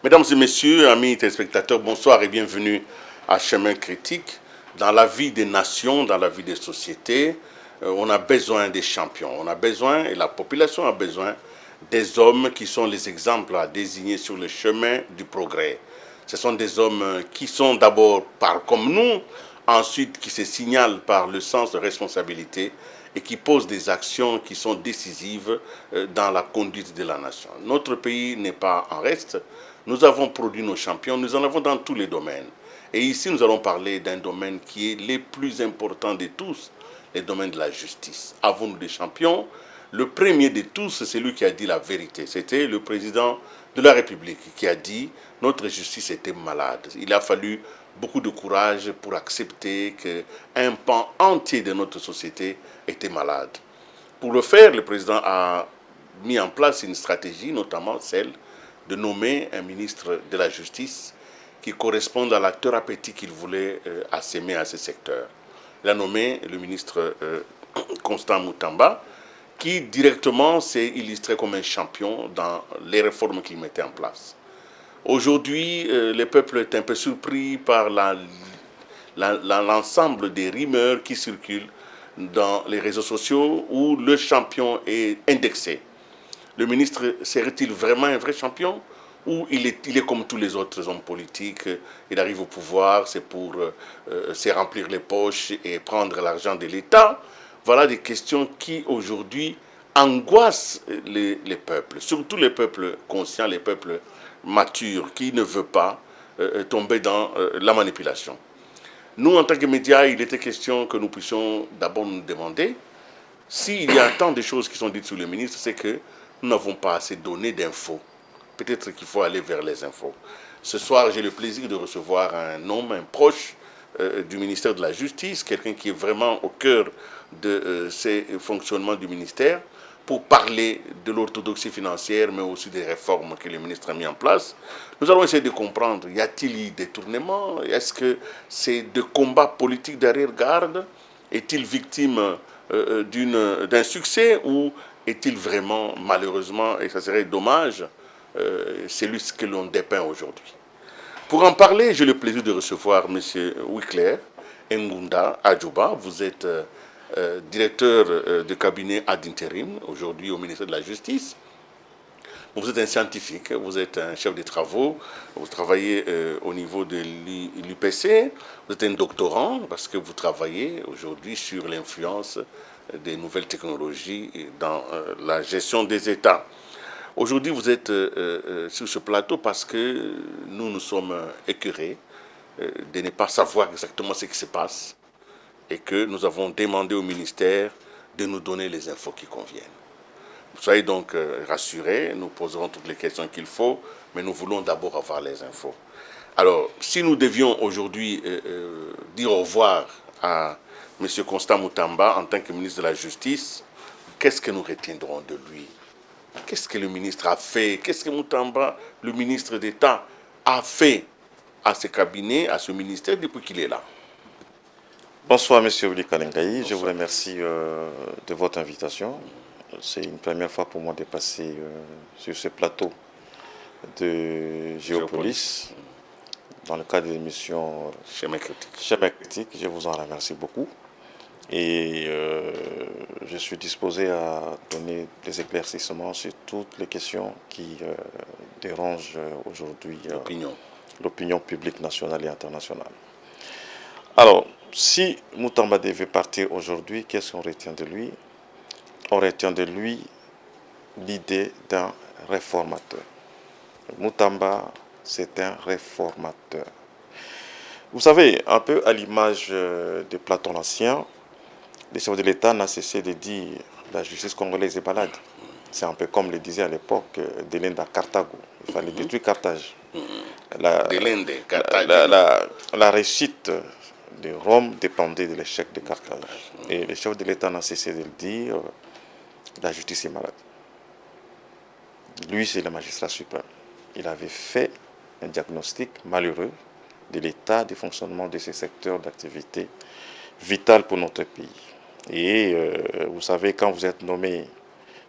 Mesdames et messieurs, amis téléspectateurs, bonsoir et bienvenue à Chemin Critique. Dans la vie des nations, dans la vie des sociétés, on a besoin des champions. On a besoin, et la population a besoin, des hommes qui sont les exemples à désigner sur le chemin du progrès. Ce sont des hommes qui sont d'abord comme nous, ensuite qui se signalent par le sens de responsabilité et qui posent des actions qui sont décisives dans la conduite de la nation. Notre pays n'est pas en reste. Nous avons produit nos champions, nous en avons dans tous les domaines. Et ici, nous allons parler d'un domaine qui est le plus important de tous, le domaine de la justice. Avons-nous des champions? Le premier de tous, c'est celui qui a dit la vérité. C'était le président de la République qui a dit « Notre justice était malade ». Il a fallu beaucoup de courage pour accepter qu'un pan entier de notre société était malade. Pour le faire, le président a mis en place une stratégie, notamment celle de nommer un ministre de la Justice qui corresponde à la thérapeutique qu'il voulait assaimer à ce secteur. Il a nommé le ministre Constant Moutamba, qui directement s'est illustré comme un champion dans les réformes qu'il mettait en place. Aujourd'hui, le peuple est un peu surpris par l'ensemble des rumeurs qui circulent dans les réseaux sociaux où le champion est indexé. Le ministre serait-il vraiment un vrai champion ou il est comme tous les autres hommes politiques, il arrive au pouvoir, c'est pour se remplir les poches et prendre l'argent de l'État? Voilà des questions qui aujourd'hui angoissent les peuples, surtout les peuples conscients, les peuples matures qui ne veulent pas tomber dans la manipulation. Nous, en tant que médias, il était question que nous puissions d'abord nous demander s'il y a tant de choses qui sont dites sur le ministre, c'est que nous n'avons pas assez donné d'infos. Peut-être qu'il faut aller vers les infos. Ce soir, j'ai le plaisir de recevoir un homme, un proche du ministère de la Justice, quelqu'un qui est vraiment au cœur de ces fonctionnements du ministère, pour parler de l'orthodoxie financière, mais aussi des réformes que le ministre a mis en place. Nous allons essayer de comprendre, y a-t-il eu des détournements? Est-ce que c'est de combats politiques d'arrière-garde? Est-il victime d'un succès ou est-il vraiment, malheureusement, et ça serait dommage, celui que l'on dépeint aujourd'hui? Pour en parler, j'ai le plaisir de recevoir M. Wycliffe Ngunda Adjouba. Vous êtes directeur de cabinet ad interim, aujourd'hui au ministère de la Justice. Vous êtes un scientifique, vous êtes un chef de travaux, vous travaillez au niveau de l'UPC, vous êtes un doctorant parce que vous travaillez aujourd'hui sur l'influence des nouvelles technologies dans la gestion des États. Aujourd'hui, vous êtes sur ce plateau parce que nous nous sommes écœurés de ne pas savoir exactement ce qui se passe et que nous avons demandé au ministère de nous donner les infos qui conviennent. Soyez donc rassurés, nous poserons toutes les questions qu'il faut, mais nous voulons d'abord avoir les infos. Alors, si nous devions aujourd'hui dire au revoir à M. Constant Moutamba en tant que ministre de la Justice, qu'est-ce que nous retiendrons de lui? Qu'est-ce que le ministre a fait? Qu'est-ce que Moutamba, le ministre d'État, a fait à ce cabinet, à ce ministère depuis qu'il est là? Bonsoir, M. Willy Kalengaï. Je vous remercie de votre invitation. C'est une première fois pour moi de passer sur ce plateau de Géopolis dans le cadre de l'émission Chemin Critique. Chemin Critique. Je vous en remercie beaucoup. Et je suis disposé à donner des éclaircissements sur toutes les questions qui dérangent aujourd'hui l'opinion publique nationale et internationale. Alors, si Moutamba devait partir aujourd'hui, qu'est-ce qu'on retient de lui? On retient de lui l'idée d'un réformateur. Moutamba, c'est un réformateur. Vous savez, un peu à l'image de Platon l'Ancien, le chef de l'État n'a cessé de dire la justice congolaise est malade. C'est un peu comme le disait à l'époque Delende à Carthago. Il fallait détruire Carthage. La réussite de Rome dépendait de l'échec de Carthage. Et le chef de l'État n'a cessé de le dire, la justice est malade. Lui, c'est le magistrat suprême. Il avait fait un diagnostic malheureux de l'état de fonctionnement de ces secteurs d'activité vital pour notre pays. Et vous savez, quand vous êtes nommé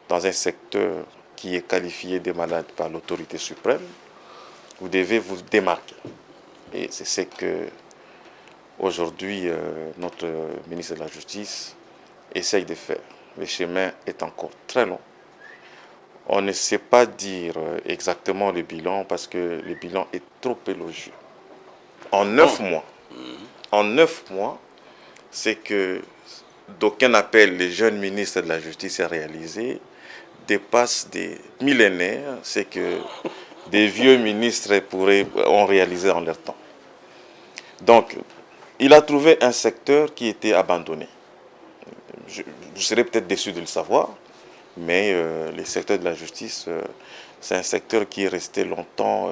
dans un secteur qui est qualifié de malade par l'autorité suprême, vous devez vous démarquer. Et c'est ce que aujourd'hui notre ministre de la Justice essaye de faire. Le chemin est encore très long. On ne sait pas dire exactement le bilan parce que le bilan est trop élogieux. En 9 mois, c'est que d'aucuns appellent les jeunes ministres de la Justice à réaliser, dépasse des millénaires, c'est que des vieux ministres ont réalisé en leur temps. Donc, il a trouvé un secteur qui était abandonné. Vous serez peut-être déçu de le savoir, mais le secteur de la justice, c'est un secteur qui est resté longtemps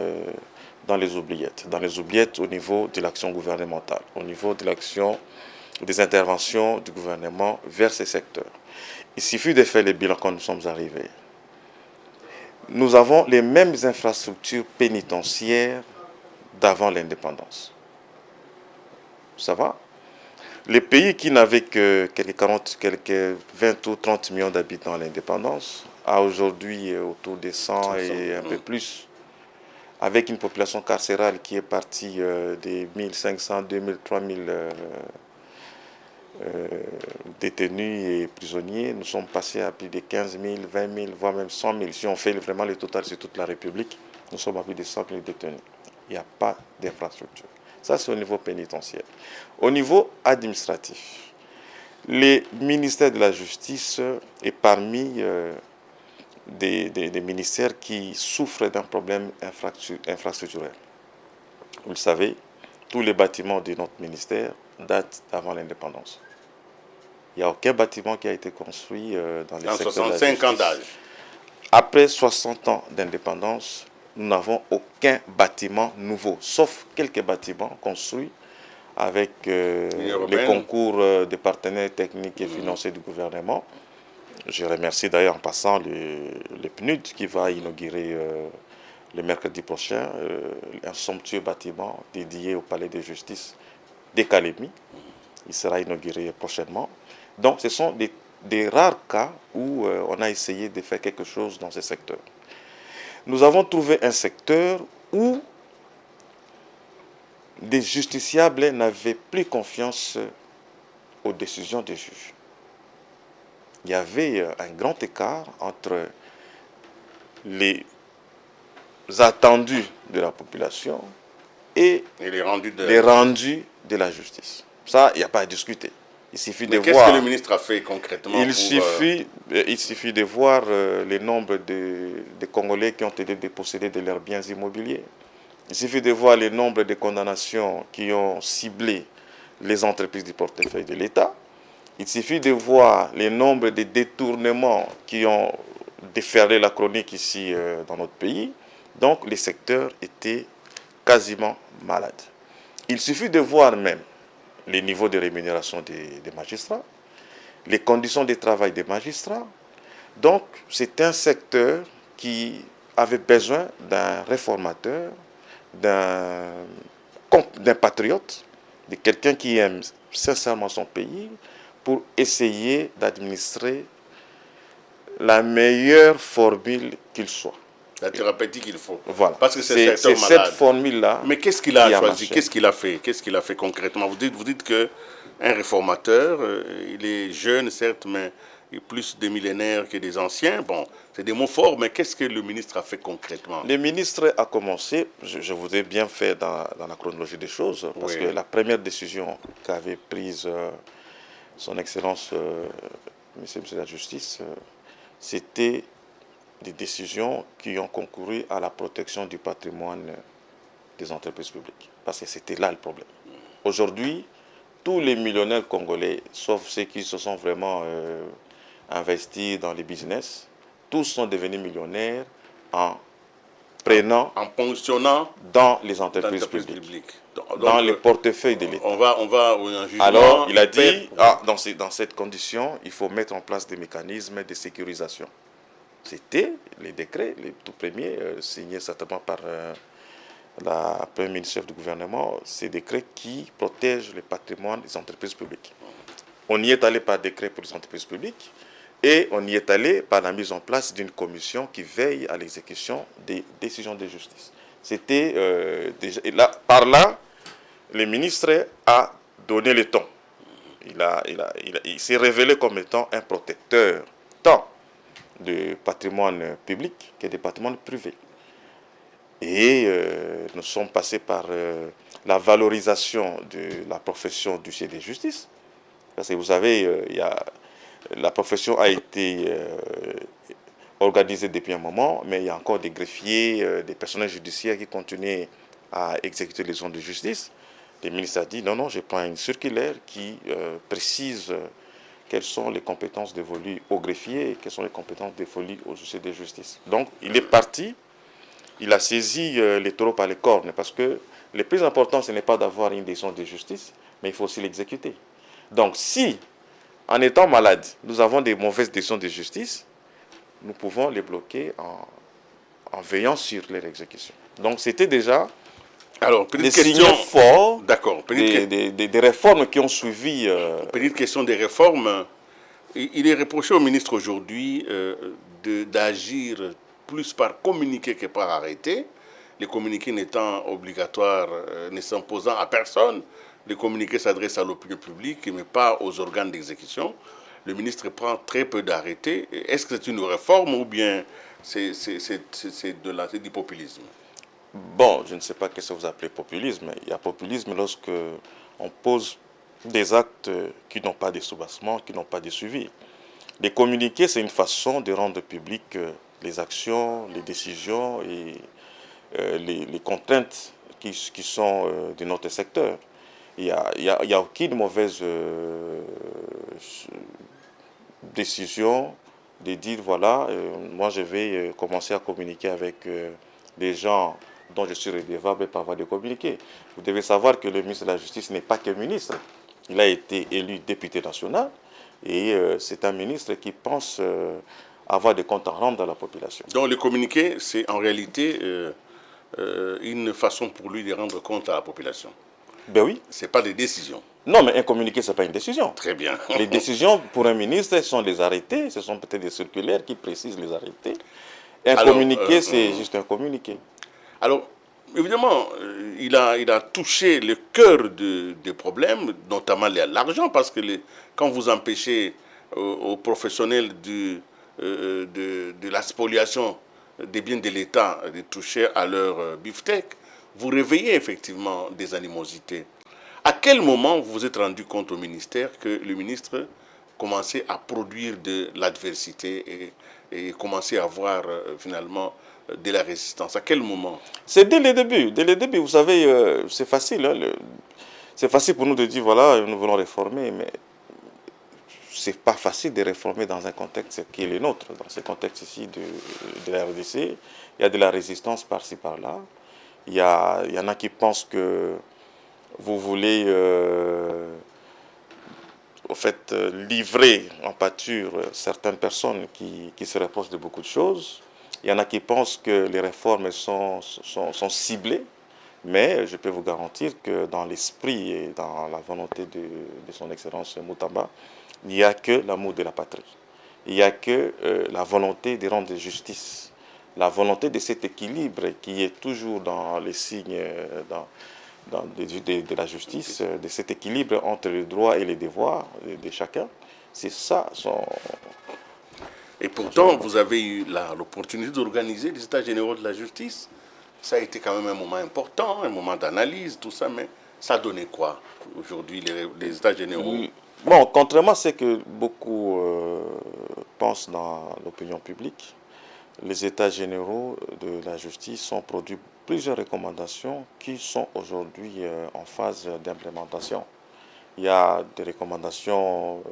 dans les oubliettes au niveau de l'action gouvernementale, au niveau de l'action des interventions du gouvernement vers ces secteurs. Il suffit de faire le bilan quand nous sommes arrivés. Nous avons les mêmes infrastructures pénitentiaires d'avant l'indépendance. Ça va? Les pays qui n'avaient que quelques 20 ou 30 millions d'habitants à l'indépendance, a aujourd'hui autour de 100 et un peu plus, avec une population carcérale qui est partie des 1500, 2000, 3000 détenus et prisonniers, nous sommes passés à plus de 15 000, 20 000, voire même 100 000. Si on fait vraiment le total sur toute la République, nous sommes à plus de 100 000 détenus. Il n'y a pas d'infrastructure. Ça, c'est au niveau pénitentiaire. Au niveau administratif, le ministère de la Justice est parmi des ministères qui souffrent d'un problème infrastructurel. Vous le savez, tous les bâtiments de notre ministère datent d'avant l'indépendance. Il n'y a aucun bâtiment qui a été construit dans les secteurs de la justice. 65 ans d'âge. Après 60 ans d'indépendance, nous n'avons aucun bâtiment nouveau, sauf quelques bâtiments construits avec les concours des partenaires techniques et financiers du gouvernement. Je remercie d'ailleurs en passant le PNUD qui va inaugurer le mercredi prochain un somptueux bâtiment dédié au palais de justice des Calémie. Il sera inauguré prochainement. Donc ce sont des rares cas où on a essayé de faire quelque chose dans ce secteur. Nous avons trouvé un secteur où des justiciables n'avaient plus confiance aux décisions des juges. Il y avait un grand écart entre les attendus de la population et les rendus de la justice. Ça, il n'y a pas à discuter. Il suffit de voir. Qu'est-ce que le ministre a fait concrètement il suffit de voir le nombre de Congolais qui ont été dépossédés de leurs biens immobiliers. Il suffit de voir le nombre de condamnations qui ont ciblé les entreprises du portefeuille de l'État. Il suffit de voir le nombre de détournements qui ont déferlé la chronique ici dans notre pays. Donc, les secteurs étaient quasiment malades. Il suffit de voir même les niveaux de rémunération des magistrats, les conditions de travail des magistrats. Donc, c'est un secteur qui avait besoin d'un réformateur, d'un patriote, de quelqu'un qui aime sincèrement son pays pour essayer d'administrer la meilleure formule qu'il soit. La thérapeutique qu'il faut. Voilà. Parce que c'est cette formule-là. Mais qu'est-ce qu'il a choisi? Qu'est-ce qu'il a fait? Qu'est-ce qu'il a fait concrètement? Vous dites qu'un réformateur, il est jeune, certes, mais il est plus des millénaires que des anciens. Bon, c'est des mots forts, mais qu'est-ce que le ministre a fait concrètement? Le ministre a commencé, je vous ai bien fait dans la chronologie des choses, parce que la première décision qu'avait prise son Excellence, Monsieur de la Justice, c'était des décisions qui ont concouru à la protection du patrimoine des entreprises publiques. Parce que c'était là le problème. Aujourd'hui, tous les millionnaires congolais, sauf ceux qui se sont vraiment investis dans les business, tous sont devenus millionnaires en ponctionnant dans les entreprises publiques. Dans les portefeuilles de l'État. On va un jugement. Alors, il a dit, dans cette condition, il faut mettre en place des mécanismes de sécurisation. C'était les décrets, les tout premiers, signés certainement par la Premier ministre chef du gouvernement, ces décrets qui protègent le patrimoine des entreprises publiques. On y est allé par décret pour les entreprises publiques et on y est allé par la mise en place d'une commission qui veille à l'exécution des décisions de justice. C'était déjà... Et là, par là, le ministre a donné le ton. Il s'est révélé comme étant un protecteur tant du patrimoine public que du patrimoine privé. Et nous sommes passés par la valorisation de la profession d'huissier de justice. Parce que vous savez, la profession a été organisée depuis un moment, mais il y a encore des greffiers, des personnels judiciaires qui continuent à exécuter les ordres de justice. Le ministre a dit non, non, je prends une circulaire qui précise quelles sont les compétences dévolues aux greffiers et quelles sont les compétences dévolues aux huissiers de justice. Donc, il est parti, il a saisi les taureaux par les cornes, parce que le plus important, ce n'est pas d'avoir une décision de justice, mais il faut aussi l'exécuter. Donc, si, en étant malade, nous avons des mauvaises décisions de justice, nous pouvons les bloquer en veillant sur leur exécution. Donc, c'était déjà des signaux forts des réformes qui ont suivi. Petite question des réformes. Il est reproché au ministre aujourd'hui d'agir plus par communiqué que par arrêté. Les communiqués n'étant obligatoires, ne s'imposant à personne. Les communiqués s'adressent à l'opinion publique, mais pas aux organes d'exécution. Le ministre prend très peu d'arrêtés. Est-ce que c'est une réforme ou bien c'est du populisme? Bon, je ne sais pas ce que vous appelez populisme. Il y a populisme lorsque on pose des actes qui n'ont pas de soubassement, qui n'ont pas de suivi. Les communiqués, c'est une façon de rendre public les actions, les décisions et les contraintes qui sont de notre secteur. Il n'y a aucune mauvaise décision de dire, voilà, moi je vais commencer à communiquer avec des gens dont je suis redevable par voie de communiquer. Vous devez savoir que le ministre de la Justice n'est pas que ministre. Il a été élu député national et c'est un ministre qui pense avoir des comptes à rendre à la population. Donc le communiqué, c'est en réalité une façon pour lui de rendre compte à la population. Ben oui. Ce n'est pas des décisions. Non, mais un communiqué, ce n'est pas une décision. Très bien. Les décisions pour un ministre sont des arrêtés, ce sont peut-être des circulaires qui précisent les arrêtés. Un communiqué, c'est juste un communiqué. Alors, évidemment, il a touché le cœur des problèmes, notamment l'argent, parce que quand vous empêchez aux professionnels de la spoliation des biens de l'État de toucher à leur beefsteak, vous réveillez effectivement des animosités. À quel moment vous vous êtes rendu compte au ministère que le ministre commençait à produire de l'adversité et commençait à avoir finalement de la résistance? À quel moment? C'est dès le début. Dès le début, vous savez, c'est facile. Hein, c'est facile pour nous de dire, voilà, nous voulons réformer, mais c'est pas facile de réformer dans un contexte qui est le nôtre. Dans ce contexte ici de la RDC, il y a de la résistance par-ci, par-là. Il y en a qui pensent que vous voulez en fait, livrer en pâture certaines personnes qui se reprochent de beaucoup de choses. Il y en a qui pensent que les réformes sont ciblées, mais je peux vous garantir que dans l'esprit et dans la volonté de son Excellence Moutamba, il n'y a que l'amour de la patrie. Il n'y a que la volonté de rendre justice, la volonté de cet équilibre qui est toujours dans les signes de la justice, de cet équilibre entre les droits et les devoirs de chacun. C'est ça son... Et pourtant, vous avez eu l'opportunité d'organiser les États généraux de la justice. Ça a été quand même un moment important, un moment d'analyse, tout ça, mais ça a donné quoi aujourd'hui, les États généraux? Bon, contrairement à ce que beaucoup pensent dans l'opinion publique, les États généraux de la justice ont produit plusieurs recommandations qui sont aujourd'hui en phase d'implémentation. Il y a des recommandations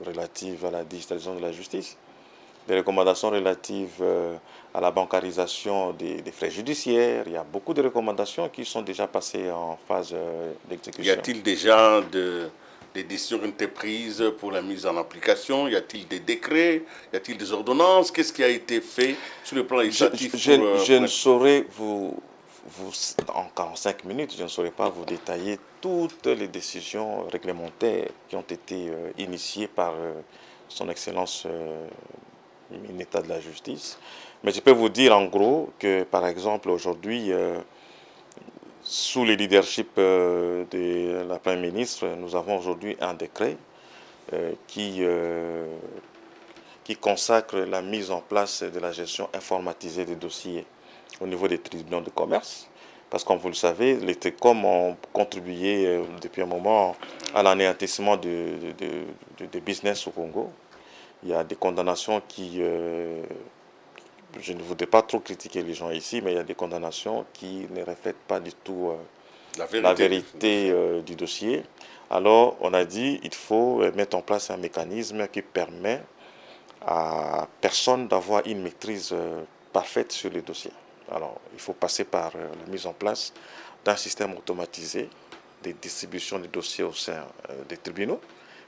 relatives à la digitalisation de la justice, des recommandations relatives à la bancarisation des frais judiciaires. Il y a beaucoup de recommandations qui sont déjà passées en phase d'exécution. Y a-t-il déjà des décisions qui ont été prises pour la mise en application? Y a-t-il des décrets? Y a-t-il des ordonnances? Qu'est-ce qui a été fait sur le plan législatif? Je ne saurais en 45 minutes, je ne saurais pas vous détailler toutes les décisions réglementaires qui ont été initiées par son Excellence ministre de la Justice. Mais je peux vous dire en gros que, par exemple, aujourd'hui, Sous le leadership de la Première ministre, nous avons aujourd'hui un décret qui consacre la mise en place de la gestion informatisée des dossiers au niveau des tribunaux de commerce. Parce que comme vous le savez, les TECOM ont contribué depuis un moment à l'anéantissement de business au Congo. Il y a des condamnations qui... je ne voudrais pas trop critiquer les gens ici, mais il y a des condamnations qui ne reflètent pas du tout la vérité du dossier. Alors, on a dit qu'il faut mettre en place un mécanisme qui permet à personne d'avoir une maîtrise parfaite sur les dossiers. Alors, il faut passer par la mise en place d'un système automatisé de distribution des dossiers au sein des tribunaux.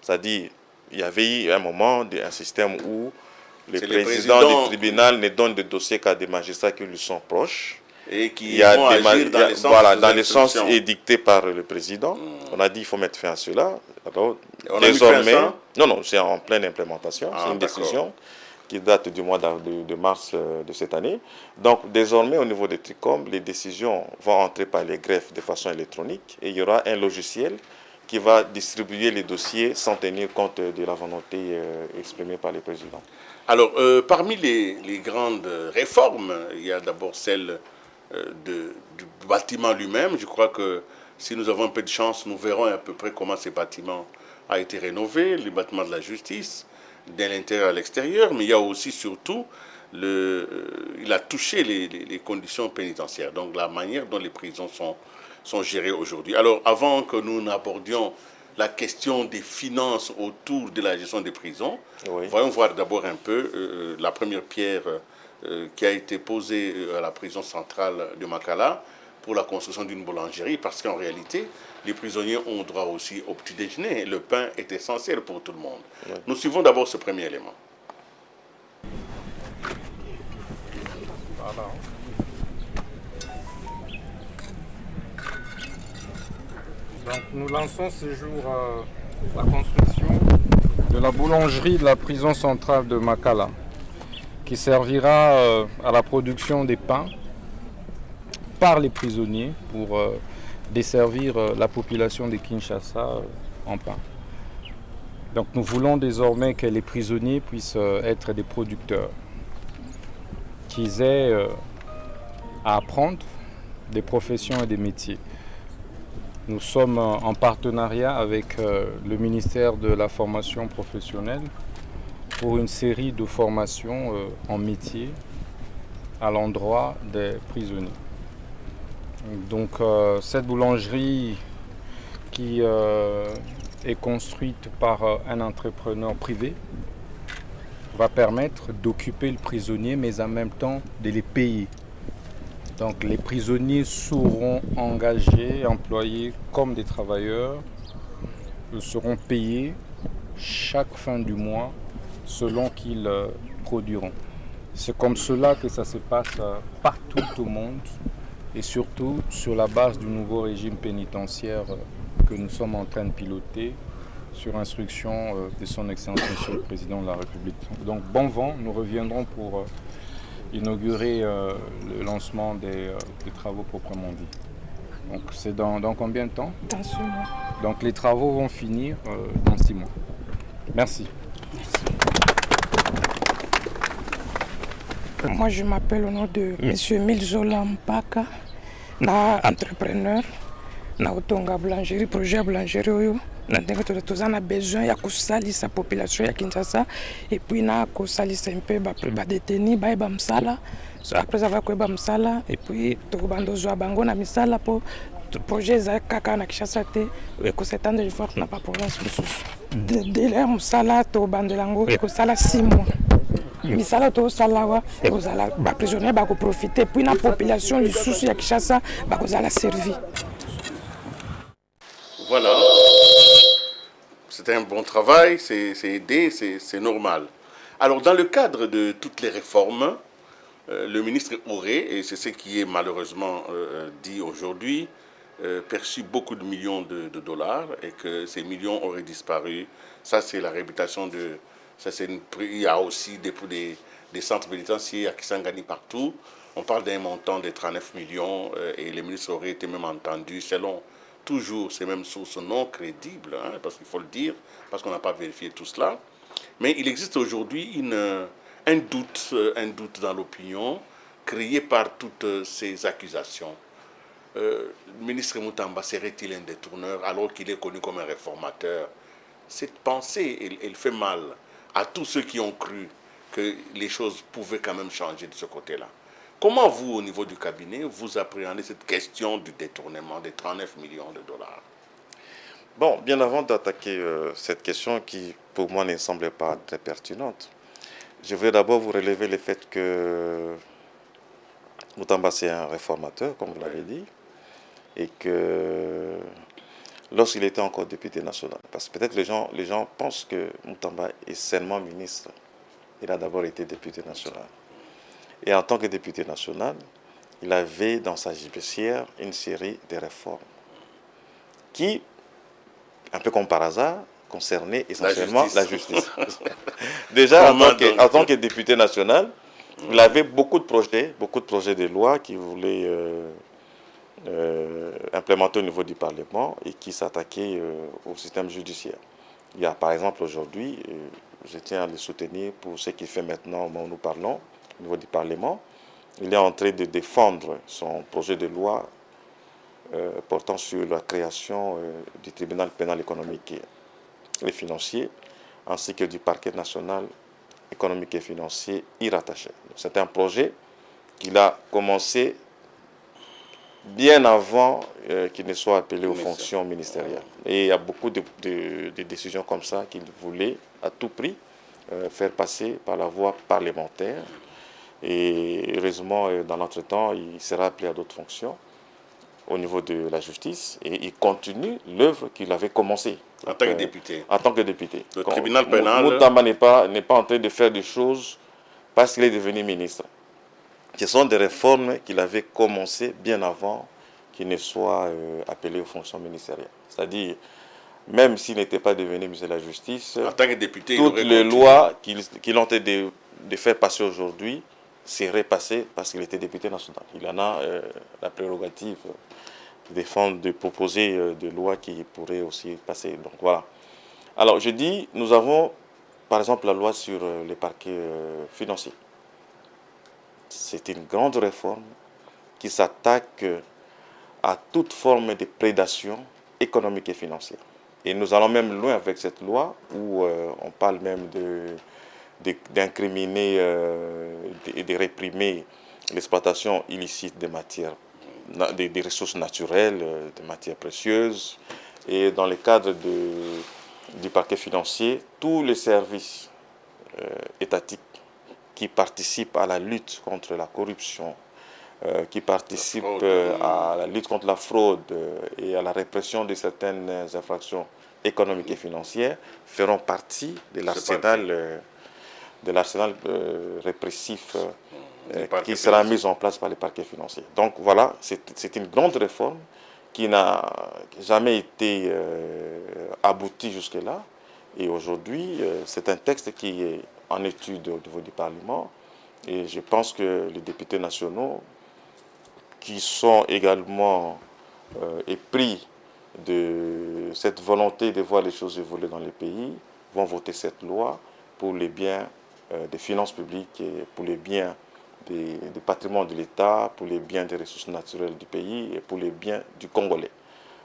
C'est-à-dire, il y avait eu un moment, un système où le président du tribunal ne donne de dossiers qu'à des magistrats qui lui sont proches. Et qui vont agir dans le sens édicté par le président. On a dit qu'il faut mettre fin à cela. Alors, on désormais, a mis fin à ça? Non, c'est en pleine implémentation. C'est une décision qui date du mois de mars de cette année. Donc, désormais, au niveau des TICOM, les décisions vont entrer par les greffes de façon électronique et il y aura un logiciel qui va distribuer les dossiers sans tenir compte de la volonté exprimée par les présidents. Alors, parmi les grandes réformes, il y a d'abord celle du bâtiment lui-même. Je crois que si nous avons un peu de chance, nous verrons à peu près comment ce bâtiment a été rénové, le bâtiment de la justice, de l'intérieur à l'extérieur, mais il y a aussi surtout, il a touché les conditions pénitentiaires, donc la manière dont les prisons sont gérées aujourd'hui. Alors, avant que nous n'abordions la question des finances autour de la gestion des prisons, oui, voyons voir d'abord un peu la première pierre qui a été posée à la prison centrale de Makala pour la construction d'une boulangerie, parce qu'en réalité, les prisonniers ont droit aussi au petit déjeuner. Le pain est essentiel pour tout le monde. Oui. Nous suivons d'abord ce premier élément. Voilà. Donc nous lançons ce jour la construction de la boulangerie de la prison centrale de Makala, qui servira à la production des pains par les prisonniers pour desservir la population de Kinshasa en pain. Donc nous voulons désormais que les prisonniers puissent être des producteurs, qu'ils aient à apprendre des professions et des métiers. Nous sommes en partenariat avec le ministère de la formation professionnelle pour une série de formations en métier à l'endroit des prisonniers. Donc cette boulangerie qui est construite par un entrepreneur privé va permettre d'occuper le prisonnier, mais en même temps de les payer. Donc les prisonniers seront engagés, employés comme des travailleurs, ils seront payés chaque fin du mois selon qu'ils produiront. C'est comme cela que ça se passe partout au monde et surtout sur la base du nouveau régime pénitentiaire que nous sommes en train de piloter sur instruction de son Excellence Monsieur le Président de la République. Donc bon vent, nous reviendrons pour inaugurer le lancement des travaux proprement dit. Donc c'est dans combien de temps? Dans 6 mois. Donc les travaux vont finir dans 6 mois. Merci. Moi je m'appelle au nom de M. Milzola Mpaka, entrepreneur, na otonga boulangerie, projet boulangerie oyo. Nous avons besoin de kusalisa population ya Kinshasa et puis na kusalisa un peu ba détenus ba eba msala après avoir ko eba msala et puis to bandozwa bango na misala pour projet za kaka na Kinshasa te et ko s'étendre forte na pas province mususu de leur msala to bandelango et ko sala 6 mois misala to salawa et ko sala ba prisonniers ba ko profiter puis na population lisusu ya Kinshasa ba ko sala servi. Voilà. C'est un bon travail, c'est aidé, c'est normal. Alors, dans le cadre de toutes les réformes, le ministre aurait, et c'est ce qui est malheureusement dit aujourd'hui, perçu beaucoup de millions de dollars et que ces millions auraient disparu. Ça, c'est la réputation il y a aussi des centres pénitentiaires à Kisangani partout, On parle d'un montant de 39 millions et les ministres auraient été même entendus selon toujours ces mêmes sources non crédibles, hein, parce qu'il faut le dire, parce qu'on n'a pas vérifié tout cela. Mais il existe aujourd'hui un doute dans l'opinion créé par toutes ces accusations. Le ministre Moutamba serait-il un détourneur alors qu'il est connu comme un réformateur? Cette pensée, elle fait mal à tous ceux qui ont cru que les choses pouvaient quand même changer de ce côté-là. Comment vous, au niveau du cabinet, vous appréhendez cette question du détournement des 39 millions de dollars? Bon, bien avant d'attaquer cette question qui, pour moi, ne semblait pas très pertinente, je voudrais d'abord vous relever le fait que Moutamba, c'est un réformateur, comme vous l'avez dit, et que lorsqu'il était encore député national, parce que peut-être les gens pensent que Moutamba est seulement ministre. Il a d'abord été député national. Et en tant que député national, il avait dans sa judiciaire une série de réformes qui, un peu comme par hasard, concernaient essentiellement la justice. Déjà, en tant que député national, il avait beaucoup de projets de loi qu'il voulait implémenter au niveau du Parlement et qui s'attaquaient au système judiciaire. Il y a par exemple aujourd'hui, je tiens à le soutenir pour ce qu'il fait maintenant au moment où nous parlons, au niveau du Parlement. Il est en train de défendre son projet de loi portant sur la création du tribunal pénal économique et financier, ainsi que du parquet national économique et financier y rattaché. C'est un projet qu'il a commencé bien avant qu'il ne soit appelé aux fonctions ministérielles. Et il y a beaucoup de décisions comme ça qu'il voulait à tout prix faire passer par la voie parlementaire. Et heureusement, dans l'entretemps, il sera appelé à d'autres fonctions au niveau de la justice et il continue l'œuvre qu'il avait commencée. En tant que député. En tant que député. Le tribunal pénal. Moutamba n'est pas en train de faire des choses parce qu'il est devenu ministre. Ce sont des réformes qu'il avait commencées bien avant qu'il ne soit appelé aux fonctions ministérielles. C'est-à-dire, même s'il n'était pas devenu ministre de la Justice, en tant que député, toutes les lois qu'il ont été de faire passer aujourd'hui seraient passées parce qu'il était député national. Il en a la prérogative de défendre, de proposer des lois qui pourraient aussi passer. Donc voilà. Alors je dis, nous avons par exemple la loi sur les parquets financiers. C'est une grande réforme qui s'attaque à toute forme de prédation économique et financière. Et nous allons même loin avec cette loi où on parle même d'incriminer et de réprimer l'exploitation illicite des matières, des ressources naturelles, des matières précieuses. Et dans le cadre du parquet financier, tous les services étatiques qui participent à la lutte contre la corruption, qui participent à la lutte contre la fraude et à la répression de certaines infractions économiques et financières feront partie de l'arsenal répressif qui sera mis en place par les parquets financiers. Donc voilà, c'est une grande réforme qui n'a jamais été aboutie jusque-là. Et aujourd'hui, c'est un texte qui est en étude au niveau du Parlement. Et je pense que les députés nationaux, qui sont également épris de cette volonté de voir les choses évoluer dans les pays, vont voter cette loi pour les biens des finances publiques et pour les biens du patrimoine de l'État, pour les biens des ressources naturelles du pays et pour les biens du Congolais.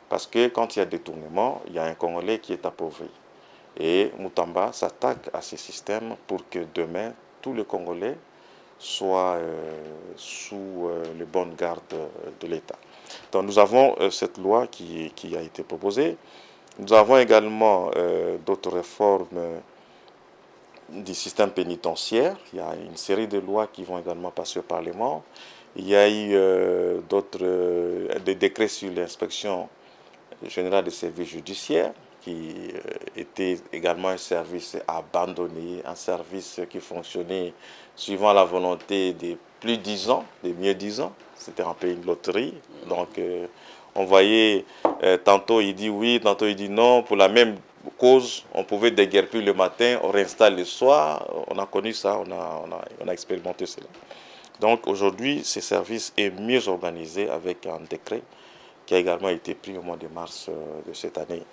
Parce que quand il y a détournement, il y a un Congolais qui est appauvri. Et Moutamba s'attaque à ces systèmes pour que demain, tous les Congolais soient sous les bonnes gardes de l'État. Donc nous avons cette loi qui a été proposée. Nous avons également d'autres réformes du système pénitentiaire. Il y a une série de lois qui vont également passer au Parlement. Il y a eu des décrets sur l'inspection générale des services judiciaires, qui était également un service abandonné, un service qui fonctionnait suivant la volonté des plus disants, des mieux disants. C'était un peu une loterie. Donc on voyait tantôt il dit oui, tantôt il dit non. Pour la même cause, on pouvait déguerpir le matin, on réinstalle le soir. On a connu ça, on a expérimenté cela. Donc aujourd'hui, ce service est mieux organisé avec un décret qui a également été pris au mois de mars de cette année.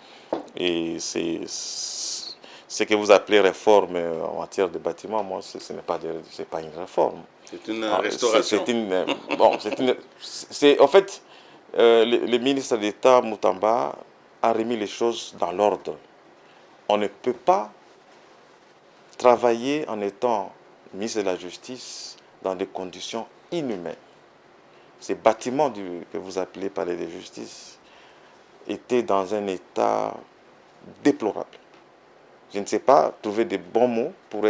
Et c'est ce que vous appelez réforme en matière de bâtiments, moi, ce n'est pas, pas une réforme. C'est une restauration. En fait, le ministre d'État Moutamba a remis les choses dans l'ordre. On ne peut pas travailler en étant ministre de la Justice dans des conditions inhumaines. Ces bâtiments que vous appelez palais de justice étaient dans un état déplorable. Je ne sais pas trouver des bons mots pour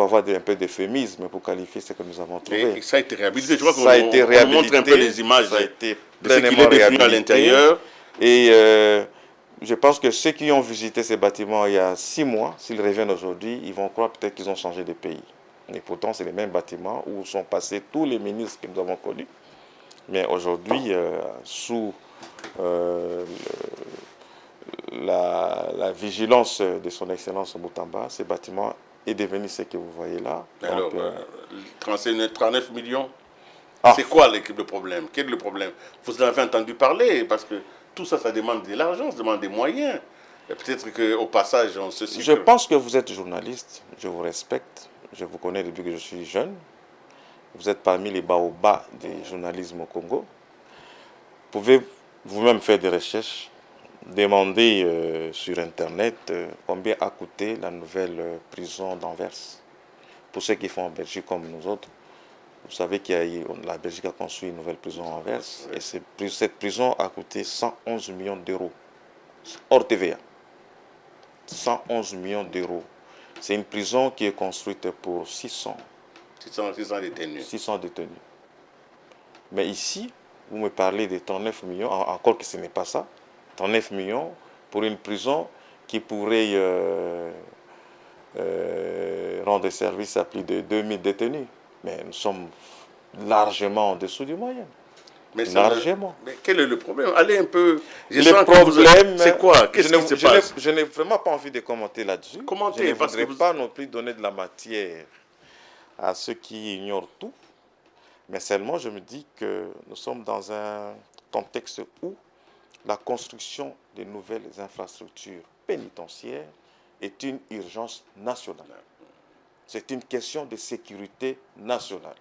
avoir un peu d'euphémisme pour qualifier ce que nous avons trouvé. Et ça a été réhabilité. Je vois qu'on montre un peu les images ça a été de ce qu'il est devenu à l'intérieur. Et je pense que ceux qui ont visité ces bâtiments il y a 6 mois, s'ils reviennent aujourd'hui, ils vont croire peut-être qu'ils ont changé de pays. Et pourtant, c'est les mêmes bâtiments où sont passés tous les ministres que nous avons connus. Mais aujourd'hui, sous la vigilance de son Excellence Moutamba, ce bâtiment est devenu ce que vous voyez là. Alors, 39 millions, Ah. C'est quoi le problème? Quel est le problème? Vous en avez entendu parler, parce que tout ça, ça demande de l'argent, ça demande des moyens. Peut-être qu'au passage, on se situe. Je pense que vous êtes journaliste, je vous respecte, je vous connais depuis que je suis jeune. Vous êtes parmi les baobabs du journalisme au Congo. Vous pouvez vous-même faire des recherches, demander sur Internet combien a coûté la nouvelle prison d'Anvers. Pour ceux qui font en Belgique comme nous autres, vous savez que la Belgique a construit une nouvelle prison à Anvers. Et cette prison a coûté 111 millions d'euros, hors TVA. 111 millions d'euros. C'est une prison qui est construite pour 600 détenus. 600 détenus. Mais ici, vous me parlez de 39 millions, encore que ce n'est pas ça. 39 millions pour une prison qui pourrait rendre service à plus de 2000 détenus. Mais nous sommes largement en dessous du moyen. Mais largement. Mais quel est le problème? Allez un peu. Le problème, c'est quoi? Qu'est-ce qui se passe? Je n'ai vraiment pas envie de commenter là-dessus. Je ne voudrais pas non plus donner de la matière à ceux qui ignorent tout. Mais seulement, je me dis que nous sommes dans un contexte où la construction de nouvelles infrastructures pénitentiaires est une urgence nationale. C'est une question de sécurité nationale.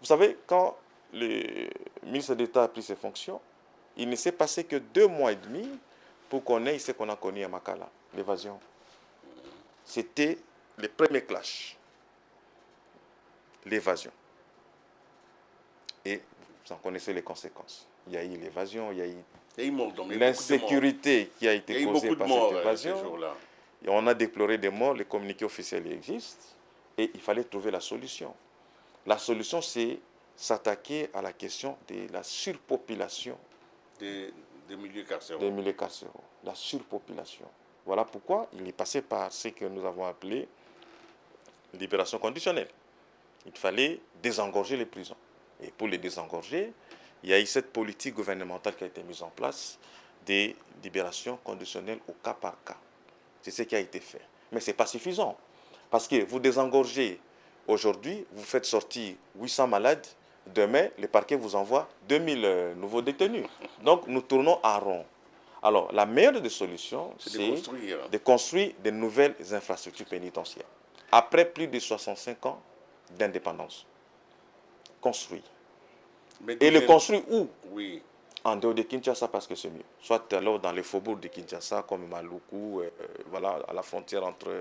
Vous savez, quand le ministre d'État a pris ses fonctions, il ne s'est passé que 2 mois et demi pour qu'on ait ce qu'on a connu à Makala, l'évasion. C'était le premier clash, l'évasion. Et vous en connaissez les conséquences. Il y a eu l'évasion, il y a eu l'insécurité qui a été causée par cette évasion. Et on a déploré des morts, les communiqués officiels existent, et il fallait trouver la solution. La solution, c'est s'attaquer à la question de la surpopulation des milieux carcéraux. Des milieux carcéraux. La surpopulation. Voilà pourquoi il est passé par ce que nous avons appelé libération conditionnelle. Il fallait désengorger les prisons. Et pour les désengorger, il y a eu cette politique gouvernementale qui a été mise en place des libérations conditionnelles au cas par cas. C'est ce qui a été fait. Mais ce n'est pas suffisant. Parce que vous désengorgez aujourd'hui, vous faites sortir 800 malades. Demain, le parquet vous envoie 2000 nouveaux détenus. Donc, nous tournons en rond. Alors, la meilleure des solutions, c'est de construire de nouvelles infrastructures pénitentiaires. Après plus de 65 ans d'indépendance. Construire. Et le construire où? Oui. En dehors de Kinshasa, parce que c'est mieux. Soit alors dans les faubourgs de Kinshasa, comme Maluku, voilà, à la frontière entre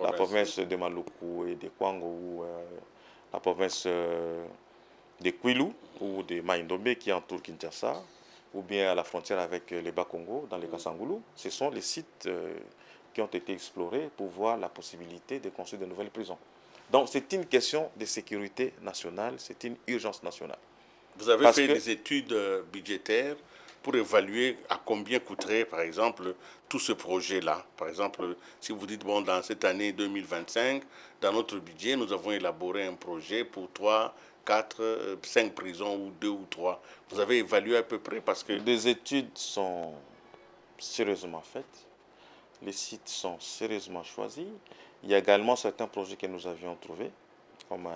la province de Maluku et de Kwango, ou la province de Kwilu ou de Maïndombe qui entoure Kinshasa, ou bien à la frontière avec les Bas-Congo, dans les Kassangoulou. Ce sont les sites qui ont été explorés pour voir la possibilité de construire de nouvelles prisons. Donc c'est une question de sécurité nationale, c'est une urgence nationale. Vous avez fait des études budgétaires pour évaluer à combien coûterait, par exemple, tout ce projet-là. Par exemple, si vous dites, bon, dans cette année 2025, dans notre budget, nous avons élaboré un projet pour 3, 4, 5 prisons, ou 2 ou 3. Vous avez évalué à peu près parce que... Des études sont sérieusement faites. Les sites sont sérieusement choisis. Il y a également certains projets que nous avions trouvés comme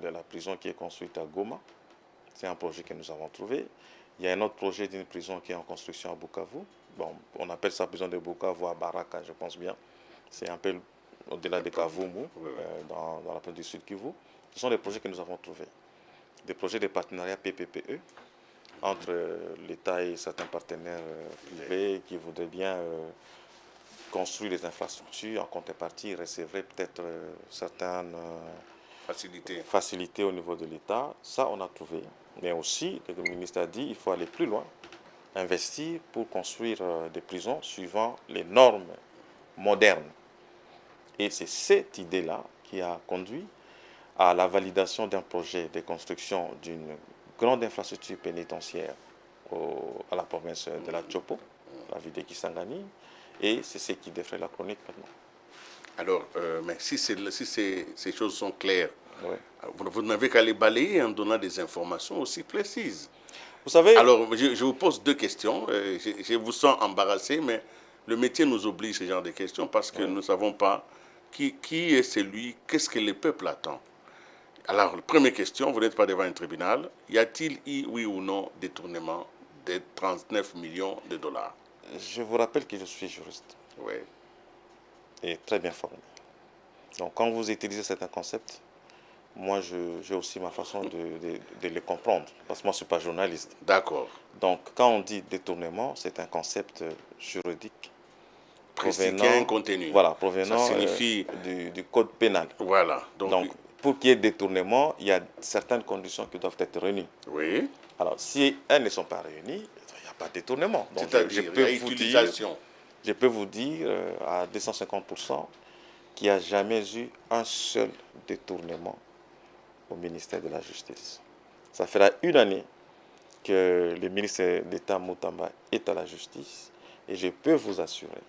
la prison qui est construite à Goma. C'est un projet que nous avons trouvé. Il y a un autre projet d'une prison qui est en construction à Bukavu. Bon, on appelle ça prison de Bukavu à Baraka, je pense bien. C'est un peu au-delà de Kavumu, dans la province du Sud Kivu. Ce sont des projets que nous avons trouvés. Des projets de partenariat PPPE entre l'État et certains partenaires privés qui voudraient bien construire des infrastructures. En contrepartie, ils recevraient peut-être certaines facilités au niveau de l'État. Ça, on a trouvé. Mais aussi, le ministre a dit qu'il faut aller plus loin, investir pour construire des prisons suivant les normes modernes. Et c'est cette idée-là qui a conduit à la validation d'un projet de construction d'une grande infrastructure pénitentiaire à la province de la Chopo, la ville de Kisangani, et c'est ce qui défrait la chronique maintenant. Alors, mais si ces choses sont claires, Ouais. vous n'avez qu'à les balayer en donnant des informations aussi précises. Vous savez... Alors, je vous pose deux questions. Je vous sens embarrassé, mais le métier nous oblige ce genre de questions parce que nous ne savons pas qui est celui, qu'est-ce que le peuple attend. Alors, première question, vous n'êtes pas devant un tribunal. Y a-t-il eu, oui ou non, détournement de 39 millions de dollars? Je vous rappelle que je suis juriste. Oui. Et très bien formé. Donc, quand vous utilisez certains concepts, moi, j'ai aussi ma façon de les comprendre. Parce que moi, je ne suis pas journaliste. D'accord. Donc, quand on dit détournement, c'est un concept juridique. Précis, qui a un contenu. Voilà, provenant ça signifie... du code pénal. Voilà. Donc, pour qu'il y ait détournement, il y a certaines conditions qui doivent être réunies. Oui. Alors, si elles ne sont pas réunies, il n'y a pas de détournement. Donc, c'est-à-dire, il y a utilisation. Je peux vous dire à 250% qu'il n'y a jamais eu un seul détournement au ministère de la Justice. Ça fera une année que le ministre d'État Moutamba est à la justice et je peux vous assurer,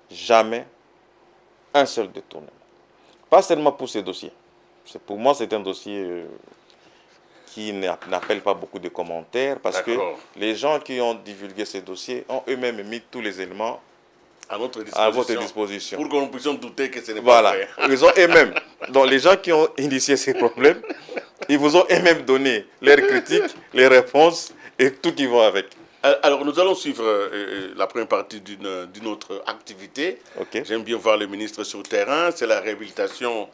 jamais un seul détournement. Pas seulement pour ces dossiers. Pour moi, c'est un dossier qui n'appelle pas beaucoup de commentaires parce que les gens qui ont divulgué ces dossiers ont eux-mêmes mis tous les éléments à votre disposition. Pour que nous puissions douter que ce n'est pas vrai. Ils ont eux-mêmes. Donc les gens qui ont initié ces problèmes, ils vous ont eux-mêmes donné leurs critiques, les réponses et tout qui va avec. Alors nous allons suivre la première partie d'une autre activité. Okay. J'aime bien voir le ministre sur le terrain. C'est la réhabilitation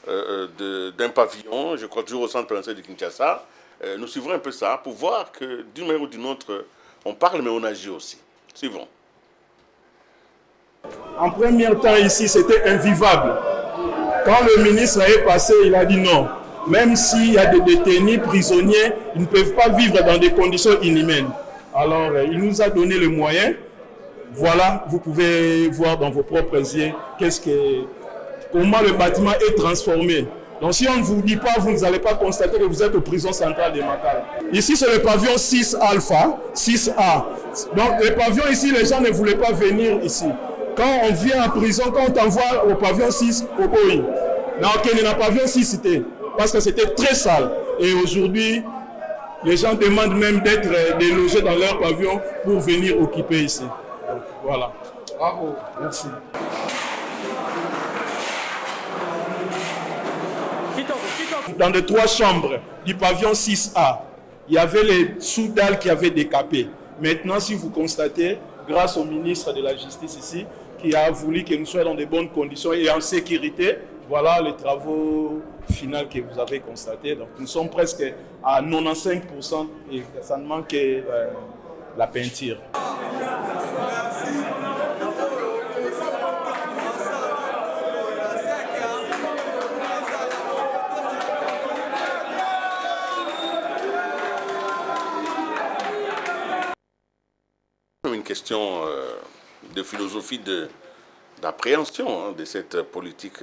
d'un pavillon, je crois toujours au centre pénitentiaire de Kinshasa. Nous suivrons un peu ça pour voir que d'une manière ou d'une autre, on parle mais on agit aussi. Suivons. En premier temps ici, c'était invivable. Quand le ministre est passé, il a dit non. Même s'il y a des détenus, prisonniers, ils ne peuvent pas vivre dans des conditions inhumaines. Alors, il nous a donné le moyen. Voilà, vous pouvez voir dans vos propres yeux comment le bâtiment est transformé. Donc si on ne vous dit pas, vous n'allez pas constater que vous êtes aux prisons centrales de Makala. Ici, c'est le pavillon 6 Alpha, 6A. Donc le pavillon ici, les gens ne voulaient pas venir ici. Quand on vient en prison, quand on t'envoie au pavillon 6, au OI. Donc il y a un pavillon 6 c'était parce que c'était très sale. Et aujourd'hui, les gens demandent même d'être délogés dans leur pavillon pour venir occuper ici. Donc, voilà. Bravo. Merci. Dans les 3 chambres du pavillon 6A, il y avait les sous-dalles qui avaient décapé. Maintenant, si vous constatez, grâce au ministre de la Justice ici, qui a voulu que nous soyons dans de bonnes conditions et en sécurité, voilà les travaux finaux que vous avez constatés. Donc, nous sommes presque à 95% et ça ne manque que la peinture. Une question de philosophie d'appréhension de cette politique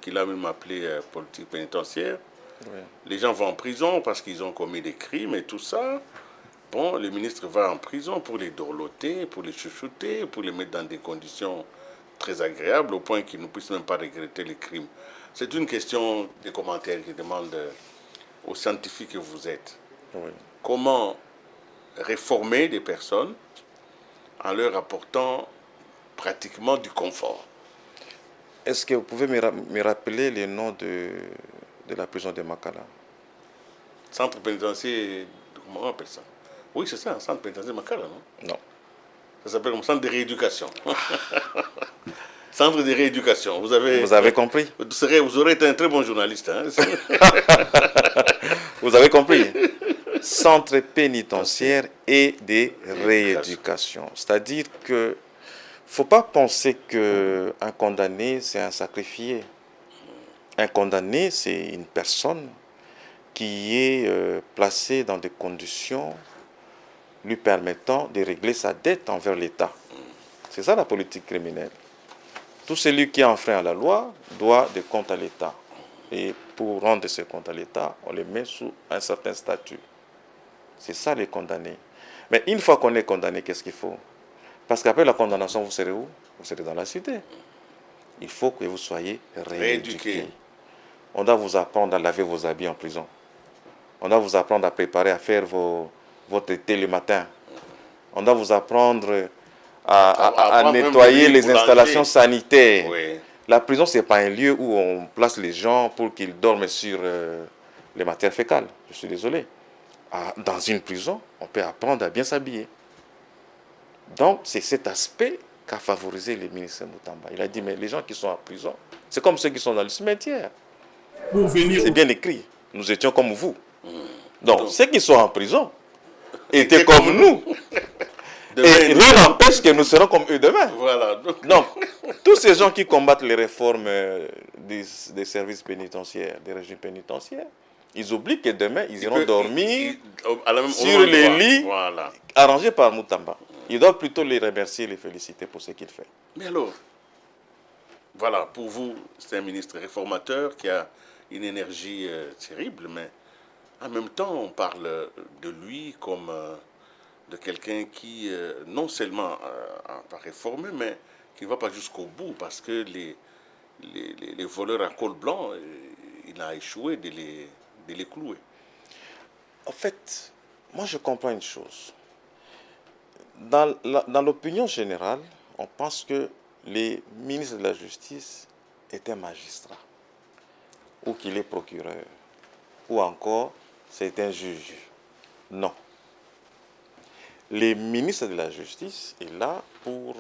qu'il a même appelée politique pénitentiaire. Oui. Les gens vont en prison parce qu'ils ont commis des crimes et tout ça. Bon, le ministre va en prison pour les dorloter, pour les chouchouter, pour les mettre dans des conditions très agréables au point qu'ils ne puissent même pas regretter les crimes. C'est une question de commentaire que je demande aux scientifiques que vous êtes. Oui. Comment réformer des personnes en leur apportant pratiquement du confort. Est-ce que vous pouvez me rappeler le nom de la prison de Makala. Centre pénitentiaire, comment on appelle ça? Oui, c'est ça, centre pénitentiaire Makala, non? Non. Ça s'appelle comme centre de rééducation. Centre de rééducation. Vous avez compris? Vous aurez été un très bon journaliste. Hein? Vous avez compris? Centre pénitentiaire et de rééducation. C'est-à-dire que ne faut pas penser qu'un condamné, c'est un sacrifié. Un condamné, c'est une personne qui est placée dans des conditions lui permettant de régler sa dette envers l'État. C'est ça la politique criminelle. Tout celui qui enfreint à la loi doit des comptes à l'État. Et pour rendre ces comptes à l'État, on les met sous un certain statut. C'est ça les condamnés. Mais une fois qu'on est condamné, qu'est-ce qu'il faut? Parce qu'après la condamnation, vous serez où? Vous serez dans la cité. Il faut que vous soyez rééduqués. On doit vous apprendre à laver vos habits en prison. On doit vous apprendre à préparer, à faire votre thé le matin. On doit vous apprendre à nettoyer les installations sanitaires. Oui. La prison, ce n'est pas un lieu où on place les gens pour qu'ils dorment sur les matières fécales. Je suis désolé. Dans une prison, on peut apprendre à bien s'habiller. Donc, c'est cet aspect qu'a favorisé le ministre Moutamba. Il a dit, mais les gens qui sont en prison, c'est comme ceux qui sont dans le cimetière. C'est bien écrit. Nous étions comme vous. Donc, ceux qui sont en prison étaient comme nous. Et rien n'empêche que nous serons comme eux demain. Voilà. Donc, tous ces gens qui combattent les réformes des services pénitentiaires, des régimes pénitentiaires, ils oublient que demain, ils iront dormir sur les lits arrangés par Moutamba. Ils doivent plutôt les remercier et les féliciter pour ce qu'il fait. Mais alors, voilà, pour vous, c'est un ministre réformateur qui a une énergie terrible, mais en même temps, on parle de lui comme de quelqu'un qui, non seulement n'a pas réformé, mais qui ne va pas jusqu'au bout, parce que les voleurs à col blanc, il a échoué de les clouer. En fait, moi je comprends une chose. Dans l'opinion générale, on pense que les ministres de la Justice étaient magistrats, ou qu'il est procureur, ou encore c'est un juge. Non. Les ministres de la Justice est là pour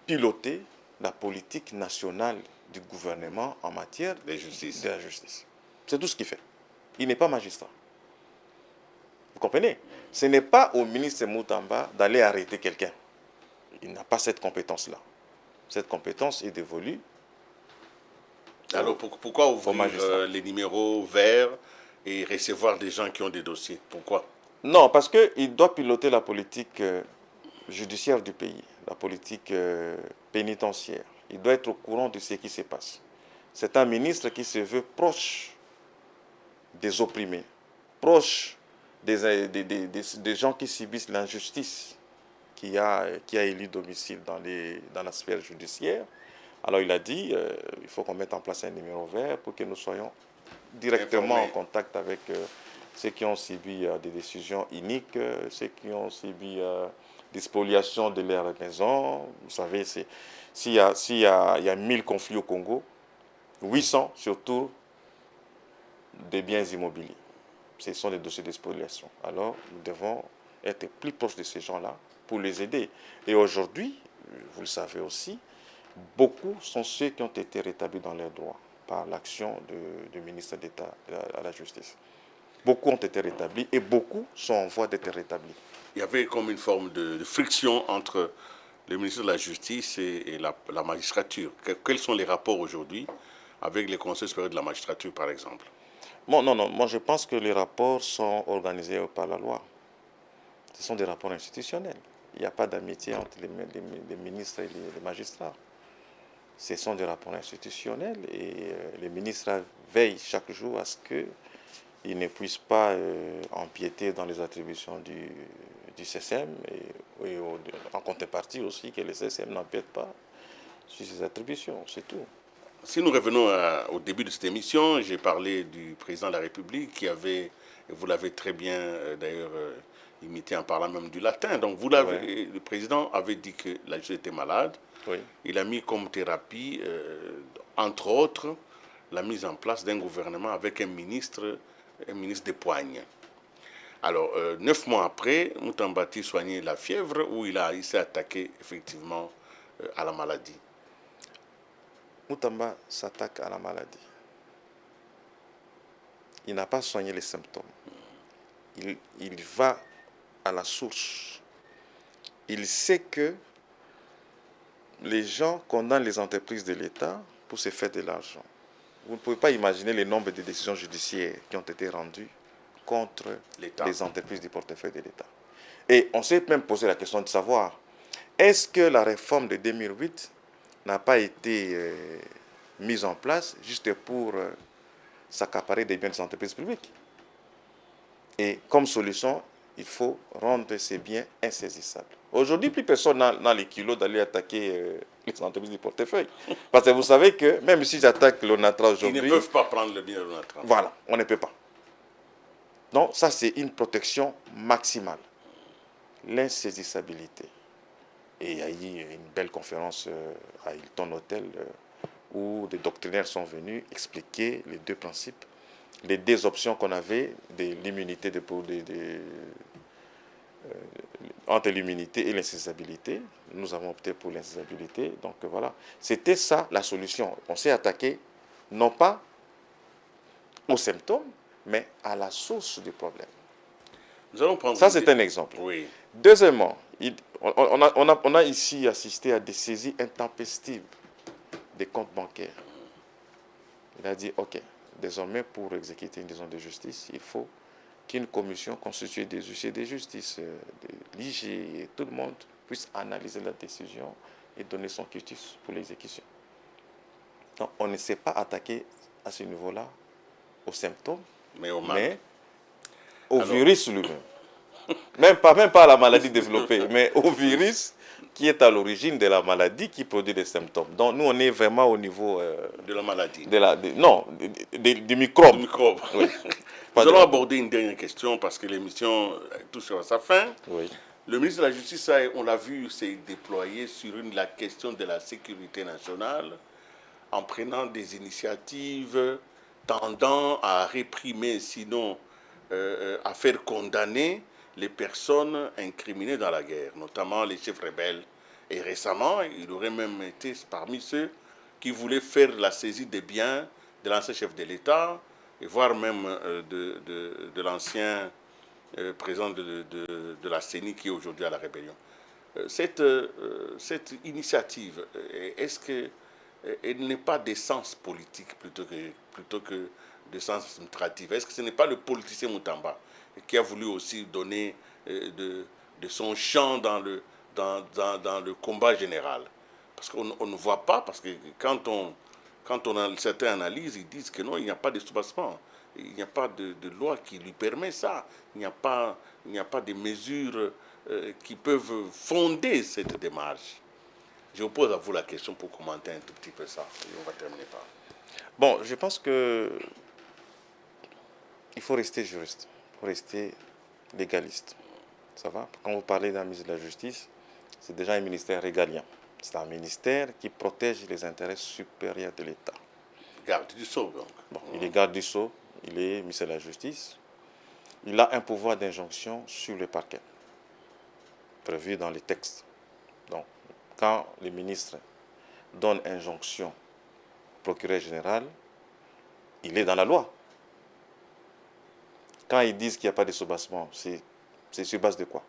piloter la politique nationale du gouvernement en matière de justice. De la justice. C'est tout ce qu'il fait. Il n'est pas magistrat. Vous comprenez? Ce n'est pas au ministre Moutamba d'aller arrêter quelqu'un. Il n'a pas cette compétence-là. Cette compétence est dévolue. Alors pourquoi ouvrir les numéros verts et recevoir des gens qui ont des dossiers? Pourquoi? Non, parce qu'il doit piloter la politique judiciaire du pays, la politique pénitentiaire. Il doit être au courant de ce qui se passe. C'est un ministre qui se veut proche des opprimés, proche des gens qui subissent l'injustice qui a élu domicile dans la sphère judiciaire. Alors il a dit, il faut qu'on mette en place un numéro vert pour que nous soyons directement en contact avec ceux qui ont subi des décisions iniques, ceux qui ont subi des spoliations de leur maison. Vous savez, s'il y a 1000 conflits au Congo, 800 surtout des biens immobiliers. Ce sont des dossiers de spoliation. Alors nous devons être plus proches de ces gens-là pour les aider. Et aujourd'hui, vous le savez aussi, beaucoup sont ceux qui ont été rétablis dans leurs droits par l'action du ministre d'État à la justice. Beaucoup ont été rétablis et beaucoup sont en voie d'être rétablis. Il y avait comme une forme de friction entre le ministre de la Justice et la magistrature. Quels sont les rapports aujourd'hui avec les conseils supérieurs de la magistrature, par exemple? Bon, non, moi je pense que les rapports sont organisés par la loi. Ce sont des rapports institutionnels. Il n'y a pas d'amitié entre les ministres et les magistrats. Ce sont des rapports institutionnels et les ministres veillent chaque jour à ce qu'ils ne puissent pas empiéter dans les attributions du CSM et en contrepartie aussi que le CSM n'empiète pas sur ses attributions, c'est tout. Si nous revenons au début de cette émission, j'ai parlé du président de la République qui avait, et vous l'avez très bien d'ailleurs imité en parlant même du latin, donc le président avait dit que la justice était malade. Oui. Il a mis comme thérapie, entre autres, la mise en place d'un gouvernement avec un ministre des poignes. Alors, 9 mois après, Moutambati soignait la fièvre où il s'est attaqué effectivement à la maladie. Moutamba s'attaque à la maladie. Il n'a pas soigné les symptômes. Il va à la source. Il sait que les gens condamnent les entreprises de l'État pour se faire de l'argent. Vous ne pouvez pas imaginer le nombre de décisions judiciaires qui ont été rendues contre les entreprises du portefeuille de l'État. Et on s'est même posé la question de savoir, est-ce que la réforme de 2008 n'a pas été mise en place juste pour s'accaparer des biens des entreprises publiques? Et comme solution, il faut rendre ces biens insaisissables. Aujourd'hui, plus personne n'a les kilos d'aller attaquer les entreprises du portefeuille. Parce que vous savez que même si j'attaque l'ONATRA aujourd'hui... Ils ne peuvent pas prendre le bien de l'ONATRA. Voilà, on ne peut pas. Donc ça, c'est une protection maximale. L'insaisissabilité. Et il y a eu une belle conférence à Hilton Hotel où des doctrinaires sont venus expliquer les deux principes, les deux options qu'on avait de l'immunité entre l'immunité et l'insaisissabilité. Nous avons opté pour l'insaisissabilité. Donc voilà, c'était ça la solution. On s'est attaqué non pas aux symptômes, mais à la source du problème. Nous allons prendre ça, c'est un exemple. Oui. Deuxièmement, on a ici assisté à des saisies intempestives des comptes bancaires. Il a dit, OK, désormais, pour exécuter une décision de justice, il faut qu'une commission constituée des huissiers de justice, de l'IG, et tout le monde puisse analyser la décision et donner son quitus pour l'exécution. Donc, on ne s'est pas attaqué à ce niveau-là aux symptômes, mais au virus lui-même. Même pas à la maladie développée, mais au virus qui est à l'origine de la maladie qui produit des symptômes. Donc nous, on est vraiment au niveau... de la maladie. Du microbe. Du microbe. Oui. Nous allons aborder une dernière question parce que l'émission touche à sa fin. Oui. Le ministre de la Justice, on l'a vu, s'est déployé sur la question de la sécurité nationale en prenant des initiatives tendant à réprimer, sinon à faire condamner les personnes incriminées dans la guerre, notamment les chefs rebelles. Et récemment, il aurait même été parmi ceux qui voulaient faire la saisie des biens de l'ancien chef de l'État, et voire même de l'ancien président de la CENI qui est aujourd'hui à la rébellion. Cette initiative, est-ce qu'elle n'est pas d'essence politique plutôt que d'essence administrative? Est-ce que ce n'est pas le politicien Moutamba qui a voulu aussi donner de son champ dans le combat général? Parce qu'on ne voit pas, parce que quand on a certaines analyses, ils disent que non, il n'y a pas de soubassement. Il n'y a pas de loi qui lui permet ça. Il n'y a pas de mesures qui peuvent fonder cette démarche. Je vous pose à vous la question pour commenter un tout petit peu ça. Et on va terminer par... Bon, je pense que il faut rester juriste, il faut rester légaliste. Ça va? Quand vous parlez d'un ministre de la Justice, c'est déjà un ministère régalien. C'est un ministère qui protège les intérêts supérieurs de l'État. Garde du sceau, donc. Bon, il est garde du sceau, il est ministre de la Justice. Il a un pouvoir d'injonction sur le parquet, prévu dans les textes. Donc, quand le ministre donne injonction au procureur général, il est dans la loi. Quand ils disent qu'il n'y a pas de soubassement, c'est sur base de quoi?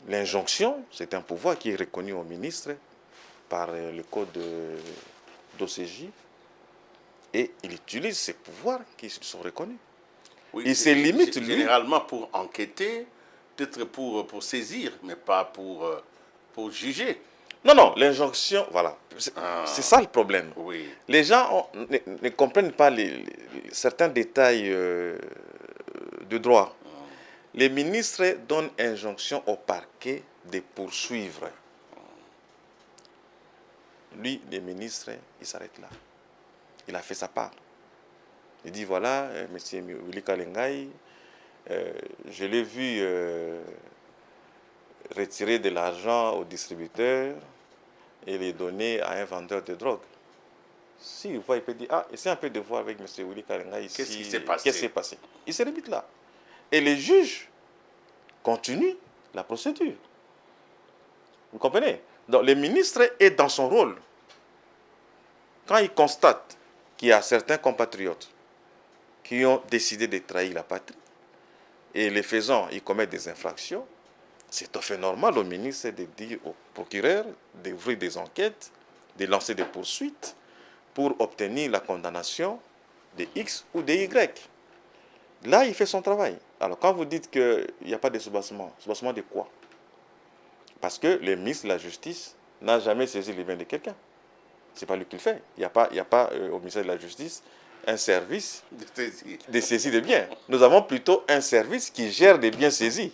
L'injonction, c'est un pouvoir qui est reconnu au ministre par le code d'OCJ et il utilise ces pouvoirs qui sont reconnus. Oui, il se limite, lui. Généralement pour enquêter, peut-être pour saisir, mais pas pour juger. Non, l'injonction, voilà. C'est ça le problème. Oui. Les gens ne comprennent pas certains détails de droit. Les ministres donnent injonction au parquet de poursuivre. Lui, le ministre, il s'arrête là. Il a fait sa part. Il dit, voilà, M. Willy Kalengai, je l'ai vu retirer de l'argent au distributeur et les donner à un vendeur de drogue. s'il voit, il peut dire, ah, essaie un peu de voir avec M. Willy Kalenga ici. Qu'est-ce qui s'est passé? Qu'est-ce qui s'est passé? Il se limite là. Et les juges continuent la procédure. Vous comprenez? Donc le ministre est dans son rôle. Quand il constate qu'il y a certains compatriotes qui ont décidé de trahir la patrie, et les faisant, ils commettent des infractions, c'est tout à fait normal au ministre de dire au procureur d'ouvrir des enquêtes, de lancer des poursuites pour obtenir la condamnation de X ou de Y. Là, il fait son travail. Alors, quand vous dites qu'il n'y a pas de soubassement de quoi? Parce que le ministre de la Justice n'a jamais saisi les biens de quelqu'un. Ce n'est pas lui qui le fait. Il n'y a pas au ministère de la Justice un service de saisie des biens. Nous avons plutôt un service qui gère des biens saisis.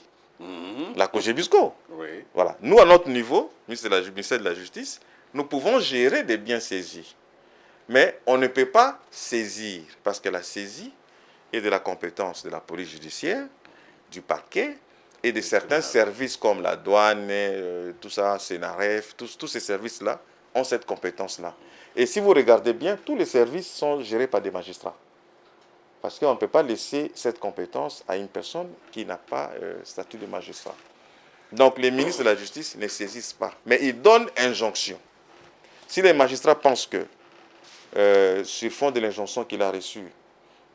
La COGEBUSCO. Oui. Voilà. Nous, à notre niveau, ministère de la Justice, nous pouvons gérer des biens saisis. Mais on ne peut pas saisir, parce que la saisie est de la compétence de la police judiciaire, du parquet et de certains services comme la douane, tout ça, Sénaref, tous ces services-là ont cette compétence-là. Et si vous regardez bien, tous les services sont gérés par des magistrats. Parce qu'on ne peut pas laisser cette compétence à une personne qui n'a pas statut de magistrat. Donc les ministres de la Justice ne saisissent pas, mais ils donnent injonction. Si les magistrats pensent que, sur fond de l'injonction qu'il a reçue,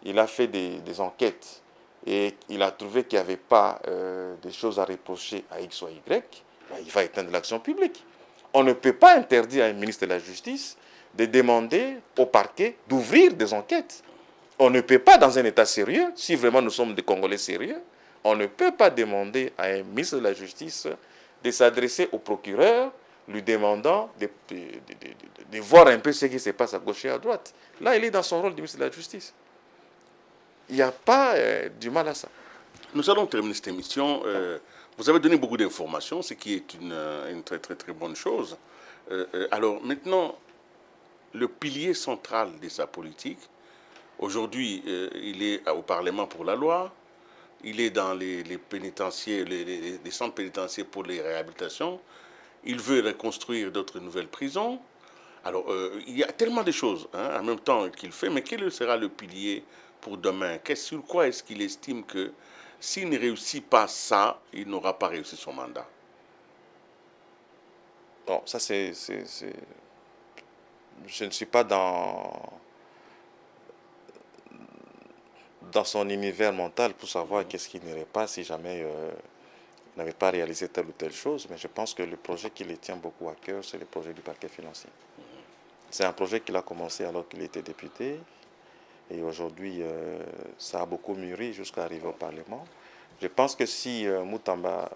il a fait des enquêtes et il a trouvé qu'il n'y avait pas de choses à reprocher à X ou à Y, ben, il va éteindre l'action publique. On ne peut pas interdire à un ministre de la Justice de demander au parquet d'ouvrir des enquêtes. On ne peut pas, dans un État sérieux, si vraiment nous sommes des Congolais sérieux, on ne peut pas demander à un ministre de la Justice de s'adresser au procureur lui demandant de voir un peu ce qui se passe à gauche et à droite. Là, il est dans son rôle de ministre de la Justice. Il n'y a pas du mal à ça. Nous allons terminer cette émission. Vous avez donné beaucoup d'informations, ce qui est une très très très bonne chose. Alors maintenant, le pilier central de sa politique, aujourd'hui, il est au Parlement pour la loi, il est dans les pénitentiaires, les centres pénitentiaires pour les réhabilitations, il veut reconstruire d'autres nouvelles prisons. Alors, il y a tellement de choses en même temps qu'il fait, mais quel sera le pilier pour demain? Sur quoi est-ce qu'il estime que s'il ne réussit pas ça, il n'aura pas réussi son mandat? Bon, ça c'est... Je ne suis pas dans son univers mental pour savoir qu'est-ce qui n'irait pas si jamais il n'avait pas réalisé telle ou telle chose, mais je pense que le projet qui le tient beaucoup à cœur, c'est le projet du parquet financier. C'est un projet qu'il a commencé alors qu'il était député, et aujourd'hui, ça a beaucoup mûri jusqu'à arriver au Parlement. Je pense que si Moutamba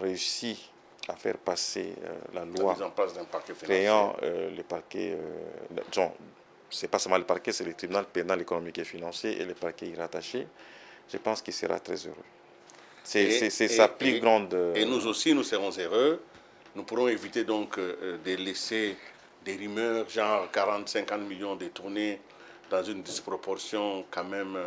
réussit à faire passer la loi créant le parquet, c'est pas seulement le parquet, c'est le tribunal pénal, économique et financier et le parquet y rattaché, je pense qu'il sera très heureux. C'est sa plus grande... Et nous aussi, nous serons heureux. Nous pourrons éviter donc de laisser des rumeurs, genre 40-50 millions détournés dans une disproportion quand même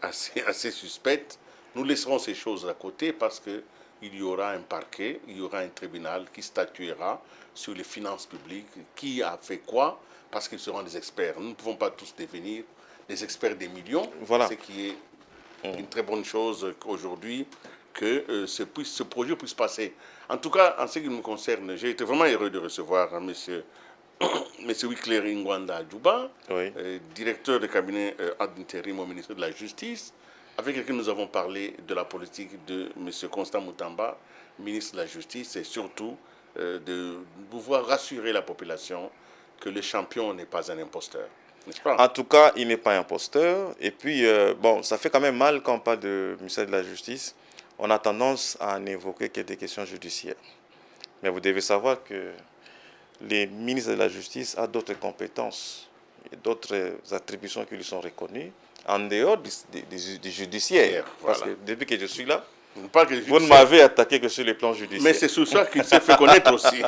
assez suspecte. Nous laisserons ces choses à côté parce qu'il y aura un parquet, il y aura un tribunal qui statuera sur les finances publiques, qui a fait quoi, parce qu'ils seront des experts. Nous ne pouvons pas tous devenir des experts des millions, voilà. Ce qui est une très bonne chose aujourd'hui, que ce projet puisse passer. En tout cas, en ce qui me concerne, j'ai été vraiment heureux de recevoir M. Wyclere Ngwanda Djouba, oui. Directeur de cabinet ad interim au ministère de la Justice, avec lequel nous avons parlé de la politique de M. Constant Moutamba, ministre de la Justice, et surtout de pouvoir rassurer la population que le champion n'est pas un imposteur. N'est-ce pas? En tout cas, il n'est pas imposteur. Et puis, bon, ça fait quand même mal quand on parle de ministère de la Justice. On a tendance à n'évoquer que des questions judiciaires. Mais vous devez savoir que les ministres de la Justice ont d'autres compétences et d'autres attributions qui lui sont reconnues en dehors du judiciaire. Voilà. Parce que depuis que je suis là, vous ne m'avez attaqué que sur les plans judiciaires. Mais c'est sur ça qu'il s'est fait connaître aussi.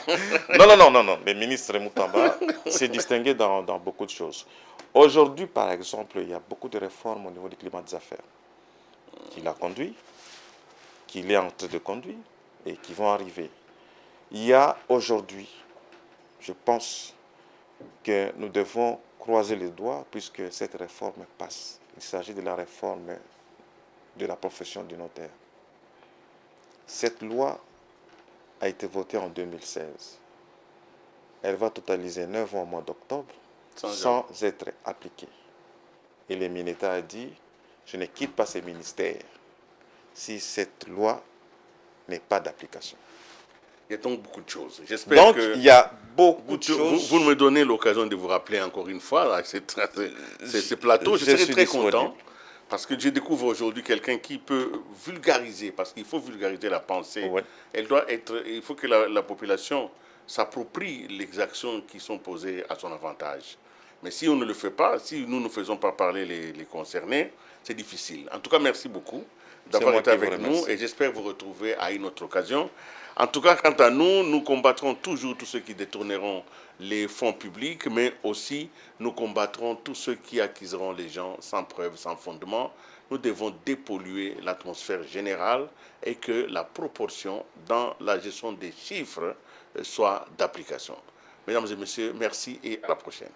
Non. Le ministre Moutamba s'est distingué dans beaucoup de choses. Aujourd'hui, par exemple, il y a beaucoup de réformes au niveau du climat des affaires qu'il a conduit, qu'il est en train de conduire et qui vont arriver. Il y a aujourd'hui, je pense, que nous devons croiser les doigts puisque cette réforme passe. Il s'agit de la réforme de la profession du notaire. Cette loi a été votée en 2016. Elle va totaliser 9 ans au mois d'octobre sans être appliquée. Et le ministre a dit, je ne quitte pas ce ministère si cette loi n'est pas d'application. Il y a donc beaucoup de choses. Donc, il y a beaucoup de choses. Vous me donnez l'occasion de vous rappeler encore une fois à ce plateau. Je serai très content parce que je découvre aujourd'hui quelqu'un qui peut vulgariser, parce qu'il faut vulgariser la pensée. Ouais. Il faut que la population s'approprie les actions qui sont posées à son avantage. Mais si on ne le fait pas, si nous ne faisons pas parler les concernés, c'est difficile. En tout cas, merci beaucoup d'avoir été avec nous et j'espère vous retrouver à une autre occasion. En tout cas, quant à nous, nous combattrons toujours tous ceux qui détourneront les fonds publics, mais aussi nous combattrons tous ceux qui acquiseront les gens sans preuve, sans fondement. Nous devons dépolluer l'atmosphère générale et que la proportion dans la gestion des chiffres soit d'application. Mesdames et messieurs, merci et à la prochaine.